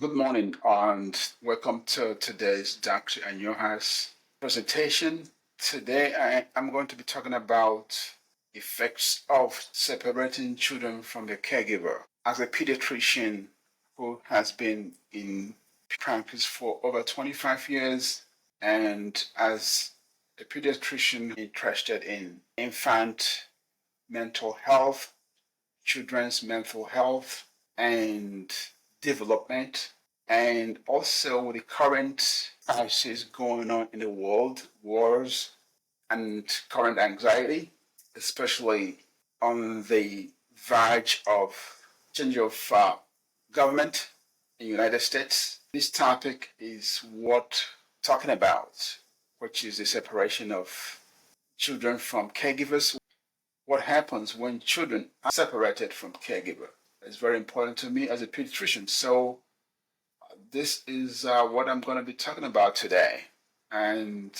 Good morning and welcome to today's Dr. Anyoha's presentation. Today I'm going to be talking about effects of separating children from their caregiver. As a pediatrician who has been in practice for over 25 years and as a pediatrician interested in infant mental health, children's mental health, and development, and also with the current crisis going on in the world, wars and current anxiety, especially on the verge of change of government in the United States. This topic is what talking about, which is the separation of children from caregivers. What happens when children are separated from caregiver? It's very important to me as a pediatrician. So this is what I'm going to be talking about today. And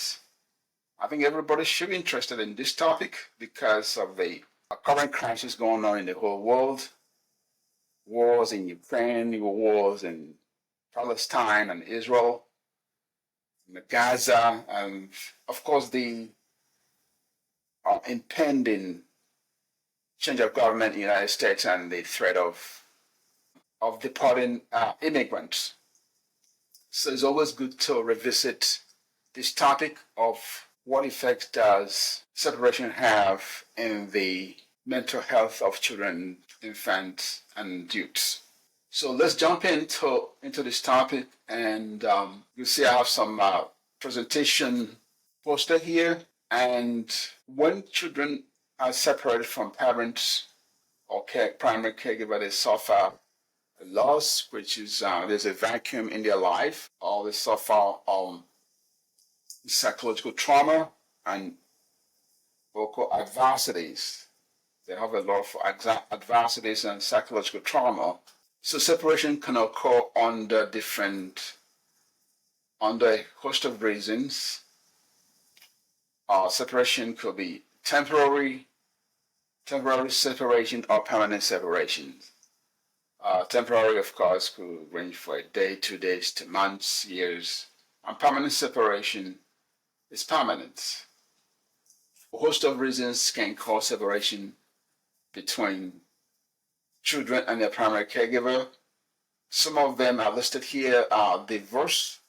I think everybody should be interested in this topic because of the current crisis going on in the whole world. Wars in Ukraine, wars in Palestine and Israel, in Gaza, and of course the impending change of government in the United States and the threat of deporting immigrants. So it's always good to revisit this topic of what effect does separation have in the mental health of children, infants, and youths. So let's jump into this topic, and you see I have some presentation poster here. And when children are separated from parents or primary caregiver, they suffer loss, which is there's a vacuum in their life, or they suffer psychological trauma and vocal adversities. They have a lot of adversities and psychological trauma. So separation can occur under a host of reasons. Separation could be temporary separation or permanent separation. Temporary, of course, could range for a day, 2 days, to months, years. And permanent separation is permanent. A host of reasons can cause separation between children and their primary caregiver. Some of them are listed here. Divorce,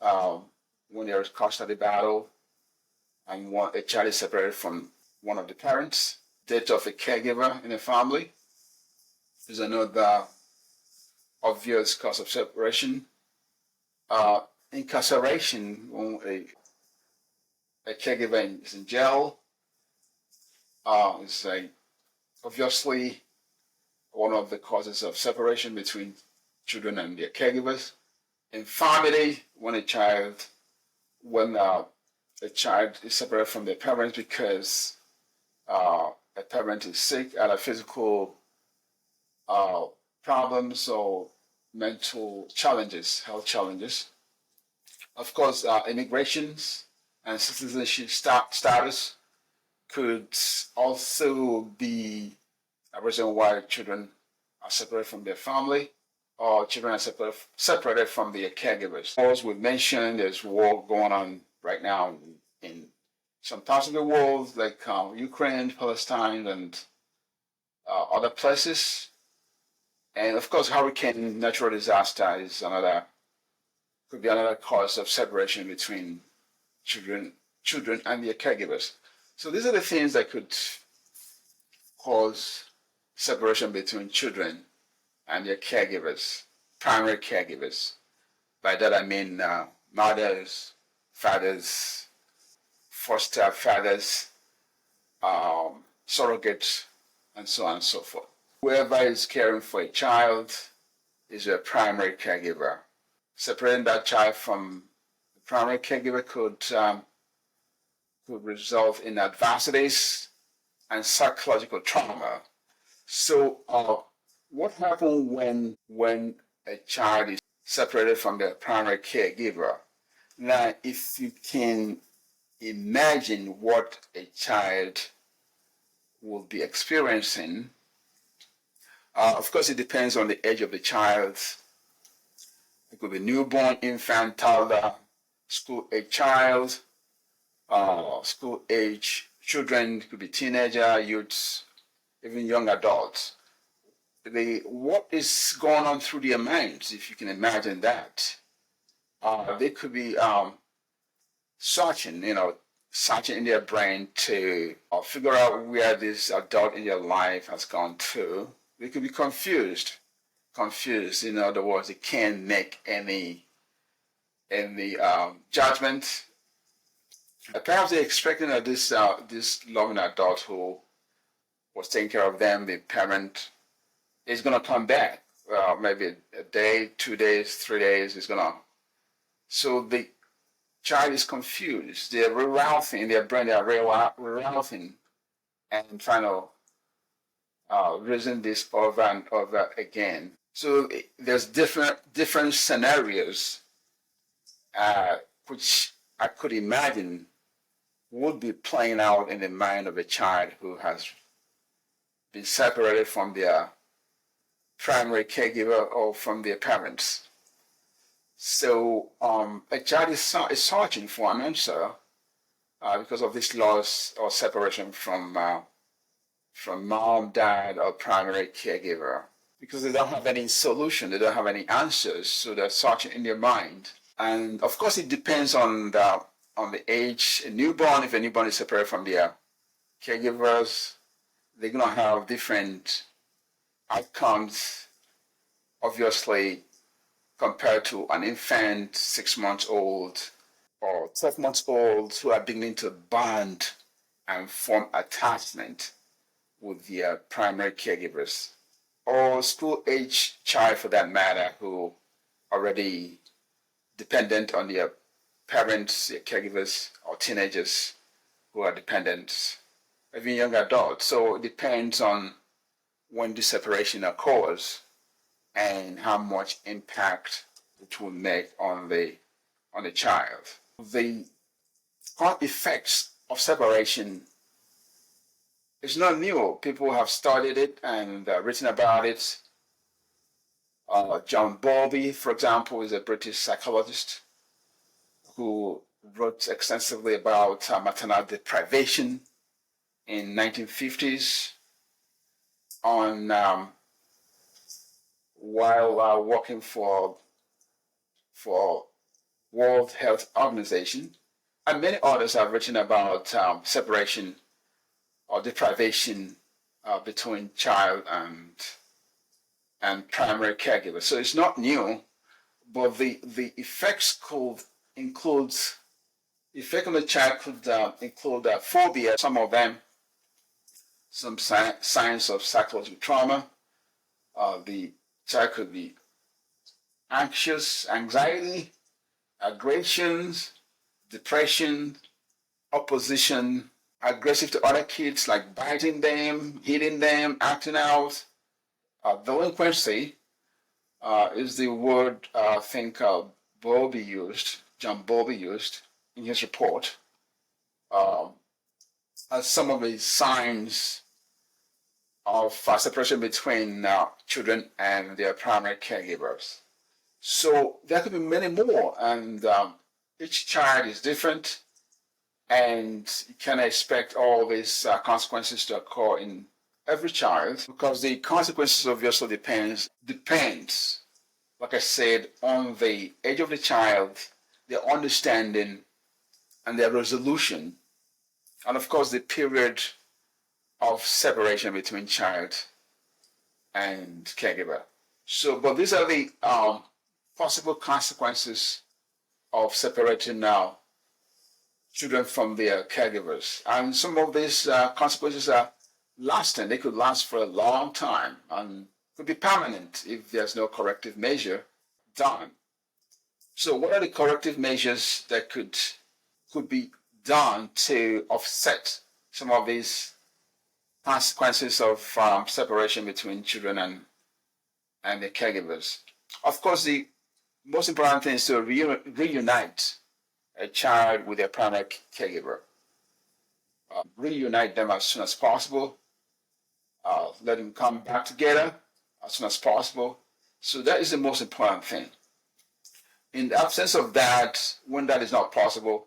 when there is custody battle, and a child is separated from one of the parents. Death of a caregiver in a family is another obvious cause of separation. Incarceration, when a caregiver is in jail, is obviously one of the causes of separation between children and their caregivers. Infirmity, when a child is separated from their parents because a parent is sick, either physical problems or mental challenges, health challenges. Of course, immigrations and citizenship status could also be a reason why children are separated from their family or children are separated from their caregivers. As we mentioned, there's war going on right now in some parts of the world like Ukraine, Palestine, and other places. And of course, hurricane, natural disaster could be another cause of separation between children and their caregivers. So these are the things that could cause separation between children and their caregivers, primary caregivers. By that I mean mothers, fathers, foster fathers, surrogates, and so on and so forth. Whoever is caring for a child is a primary caregiver. Separating that child from the primary caregiver could result in adversities and psychological trauma. So, what happens when a child is separated from their primary caregiver? Now, if you can imagine what a child will be experiencing, of course, it depends on the age of the child It could be newborn, infant, toddler, school-age child, school-age children. It could be teenager, youths, even young adults. What is going on through their minds, if you can imagine that? They could be searching, searching in their brain to figure out where this adult in their life has gone to. They could be confused. In other words, they can't make any judgment. Perhaps they're expecting that this loving adult who was taking care of them, the parent, is going to come back. Maybe a day, 2 days, 3 days is going to. So the child is confused. They're rerouting in their brain. They're rerouting and trying to reason this over and over again. So there's different scenarios which I could imagine would be playing out in the mind of a child who has been separated from their primary caregiver or from their parents. So a child is searching for an answer because of this loss or separation from mom, dad, or primary caregiver. Because they don't have any solution, they don't have any answers, so they're searching in their mind. And of course, it depends on the age. A newborn, if a newborn is separated from their caregivers, they're gonna have different outcomes, obviously, compared to an infant, 6 months old, or 12 months old, who are beginning to bond and form attachment with their primary caregivers, or school-age child for that matter, who already dependent on their parents, their caregivers, or teenagers who are dependent, even young adults. So it depends on when the separation occurs and how much impact it will make on the child. The effects of separation is not new. People have studied it and written about it. John Bowlby, for example, is a British psychologist who wrote extensively about maternal deprivation in 1950s on while working for World Health Organization, and many others have written about separation or deprivation between child and primary caregiver. So it's not new, but the effects could include effect on the child could include phobia. Some of them, some signs of psychological trauma. The child could be anxious, anxiety, aggressions, depression, opposition, aggressive to other kids, like biting them, hitting them, acting out. Delinquency is the word I think John Bowlby used in his report as some of the signs of separation between children and their primary caregivers. So there could be many more, and each child is different, and you can expect all these consequences to occur in every child, because the consequences obviously depends, like I said, on the age of the child, their understanding, and their resolution, and of course the period of separation between child and caregiver. So, but these are the possible consequences of separating now children from their caregivers. And some of these consequences are lasting. They could last for a long time and could be permanent if there's no corrective measure done. So what are the corrective measures that could be done to offset some of these consequences of separation between children and their caregivers? Of course, the most important thing is to reunite a child with their primary caregiver. Reunite them as soon as possible. Let them come back together as soon as possible. So that is the most important thing. In the absence of that, when that is not possible,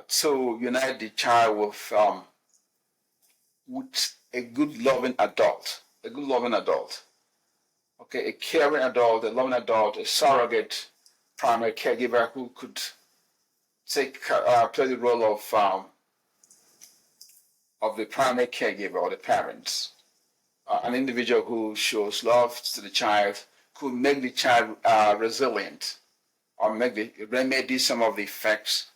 to unite the child with a good loving adult, okay, a caring adult, a loving adult, a surrogate primary caregiver who could play the role of the primary caregiver or the parents, an individual who shows love to the child, could make the child resilient or remedy some of the effects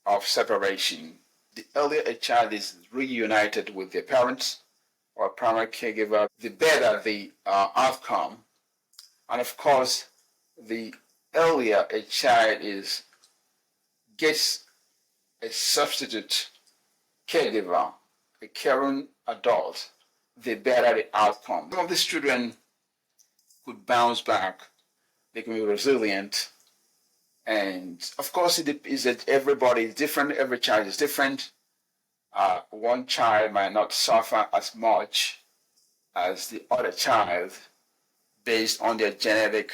of separation. The earlier a child is reunited with their parents or primary caregiver, the better the outcome. And of course, the earlier a child gets a substitute caregiver, a caring adult, the better the outcome. Some of these children could bounce back, they can be resilient. And of course, it is that everybody is different, every child is different. One child might not suffer as much as the other child based on their genetic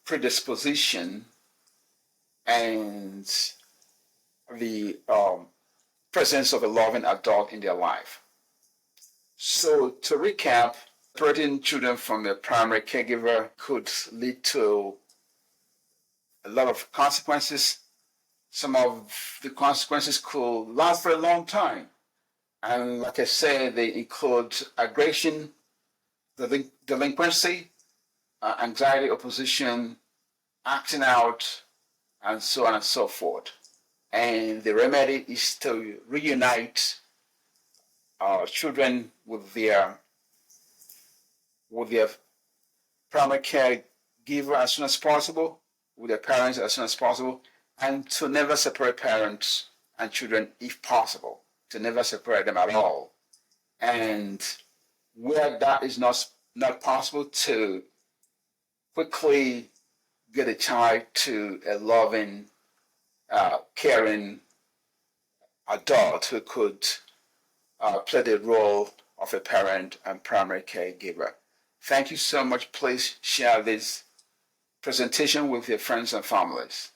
predisposition and the presence of a loving adult in their life. So to recap, separating children from their primary caregiver could lead to a lot of consequences. Some of the consequences could last for a long time. And like I said, they include aggression, delinquency, anxiety, opposition, acting out, and so on and so forth. And the remedy is to reunite children with their primary caregiver as soon as possible, with their parents as soon as possible, and to never separate parents and children if possible, to never separate them at all. And where that is not possible, to quickly get a child to a loving, caring adult who could play the role of a parent and primary caregiver. Thank you so much. Please share this presentation with your friends and families.